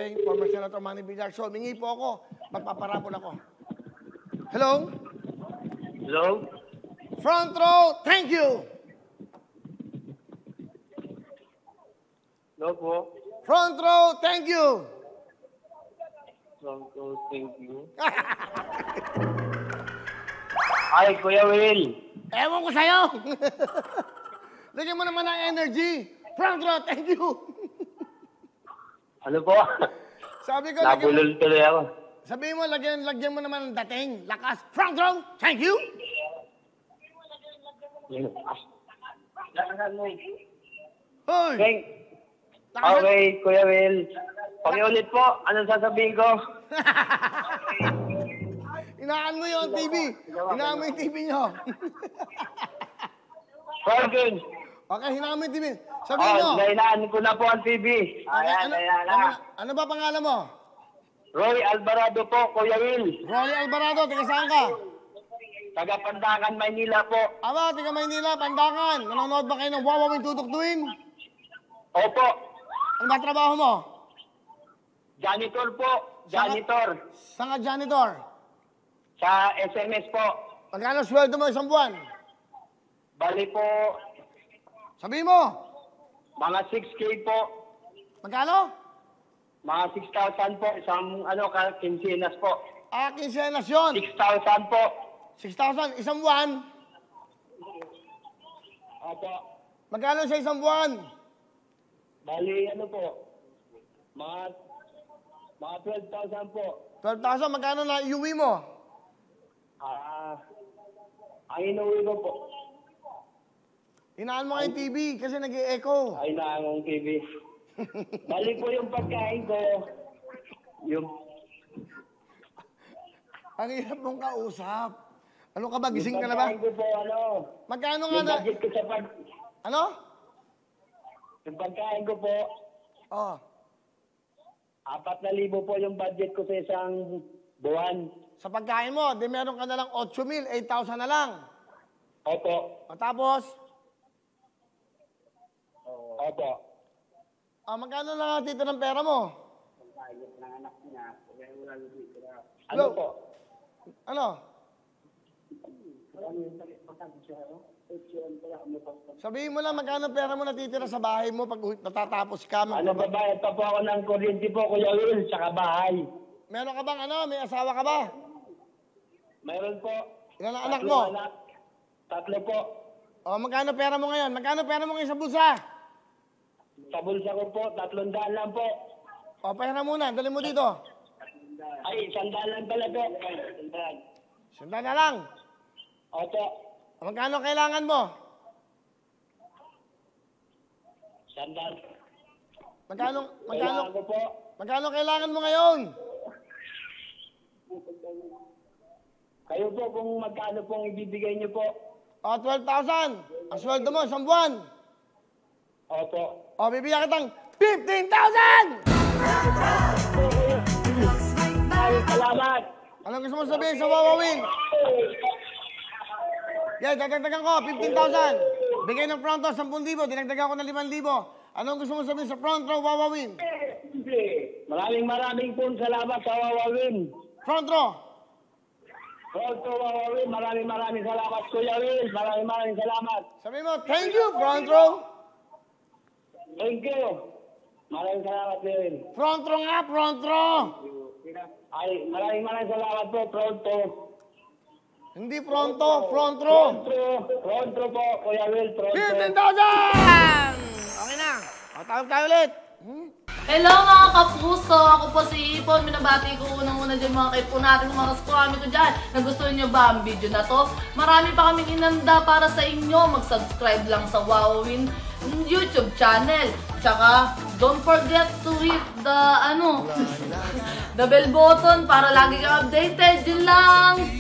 Okay? Former Senator Manny Villar. So, mingi po ako. Magpaparapol ako. Hello? Hello? Front row, thank you! Hello po. Front row, thank you! Front row, thank you. Ay, Kuya Will. Ewan ko sa'yo! Lagyan mo naman ng energy. Front row, thank you! Ano po? Sabi ko, lagyan mo, Nabulol tuloy ako. sabihin mo, lagyan mo naman ng dating. Lakas. Front row, thank you! Hoy! Okay. Okay, Kuya Will. Pakiulit po. Anong sasabihin ko? Inaan mo yung TV. Hinaan mo yung TV nyo. Franklin. Okay, hinaan mo yung TV. Sabihin mo. Nainaan ko na po ang TV. Okay, ano ba pangalan mo? Roy Alvarado po, Kuya Will. Rolly Alvarado, taga saan ka? Taga Pandakan, Maynila po. Aba, taga Maynila, Pandakan. Nanonood ba kayo ng Wawawin Tutuktuin? Opo. Ano ba trabaho mo? Janitor po. Janitor. Saan ka janitor? Sa SMS po. Magkano sweldo mo isang buwan? Bali po, Sabihin mo. mga 6K po. Magkano? Mga 6,000 po. Isang, kinsinas po. Quincenas yun. 6,000 po. 6,000, isang buwan. Opo. Magkano sa isang buwan? Bali, po. Mga 12,000 po. 12,000, magkano na iuwi mo? Ang inuwi ko po. Hinaan mo kayong TV kasi nag-e-echo. Ay na ang TV. Bali po yung pagkain ko. Yung Ang hirap mong kausap. Ano ka ba? Gising ka na ba? pagkain ko po, Magkano nga yung na? budget ko sa Ano? yung pagkain ko po, Oh. 4,000 po yung budget ko sa isang buwan. Sa pagkain mo, di meron ka na lang 8,000, 8,000 na lang. Opo. O tapos, Opo. magkano lang dito ng pera mo? Ano Hello? po? Ano? Sabihin mo lang magkano pera mo natitira sa bahay mo pag natatapos ka. Babayad pa po ako ng kuryente po, Kuya Will, sa bahay. Meron ka bang may asawa ka ba? Mayroon po. Ilan ang anak mo? Anak. 3 po. O, magkano pera mo ngayon? Magkano pera mo ngayon sa bulsa? Sa bulsa ko po, 300 lang po. O, pera muna. Dali mo dito. Ay, 100 lang pala po. 100 na lang. Opo. O, magkano kailangan mo? 100. Kailangan ko po. Magkano kailangan mo ngayon? Kayo po kung magkano pong ibibigay niyo po. O, 12,000. Ang sweldo mo, isang buwan. Opo. O, bibigyan kitang 15,000! Ay, salamat. Anong gusto mo sabihin sa Wawawin? Yeah, dadagdagan ko, 15,000. Bigay ng front row, 10,000. Dinagdagan ko ng 5,000. Anong gusto mo sabihin sa front row, Wawawin? Maraming po salamat sa Wawawin. Front row. Front row, Wawawin. Maraming salamat, Kuya Will. Maraming salamat. Sabihin mo, thank you, front row. Thank you. Maraming salamat, Will. Front row nga, front row. Ay, maraming salamat po, front row. Hindi fronto, front row. Front row po, Kuya Will. Front row. 15,000! Okay na. O, tawag tayo ulit. Hello mga kapuso! Ako po si Ipon. Minabati ko unang-una dyan mga kaipo natin, mga kaskwami ko dyan. Nagustuhan nyo ba ang video na to? Marami pa kaming inanda para sa inyo. Mag-subscribe lang sa Wawawin YouTube channel. Tsaka, don't forget to hit the, the bell button para lagi kang updated. Yun lang!